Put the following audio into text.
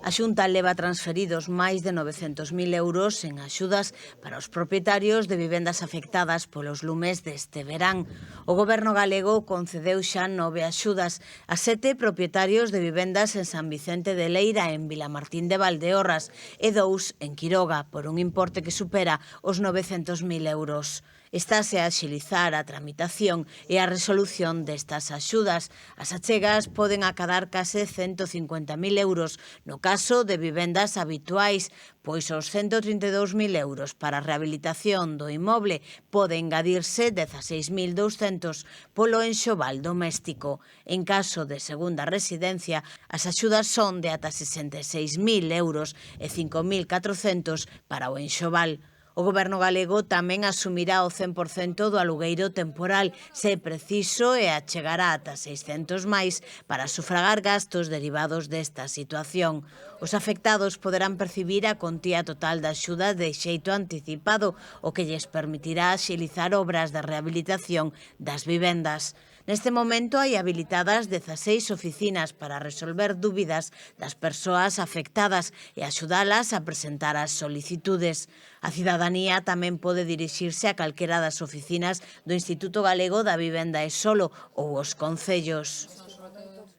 A Xunta leva transferidos máis de 900.000 euros en axudas para os propietarios de vivendas afectadas polos lumes deste verán. O Goberno galego concedeu xa 9 axudas a 7 propietarios de vivendas en San Vicente de Leira, en Vilamartín de Valdeorras, e 2 en Quiroga, por un importe que supera os 900.000 euros. Estáse a axilizar a tramitación e a resolución destas axudas. As achegas poden acadar case 150.000 euros no caso de vivendas habituais, pois os 132.000 euros para a rehabilitación do inmoble pode engadirse 16.200 polo enxoval doméstico. En caso de segunda residencia, as axudas son de ata 66.000 euros e 5.400 para o enxoval. O Goberno galego tamén asumirá o 100% do alugueiro temporal, se é preciso, e achegará ata 600 máis para sufragar gastos derivados desta situación. Os afectados poderán percibir a contía total da axuda de xeito anticipado, o que lles permitirá axilizar obras de rehabilitación das vivendas. Neste momento hai habilitadas 16 oficinas para resolver dúbidas das persoas afectadas e axudalas a presentar as solicitudes. A cidadanía tamén pode dirixirse a calquera das oficinas do Instituto Galego da Vivenda e Solo ou os concellos.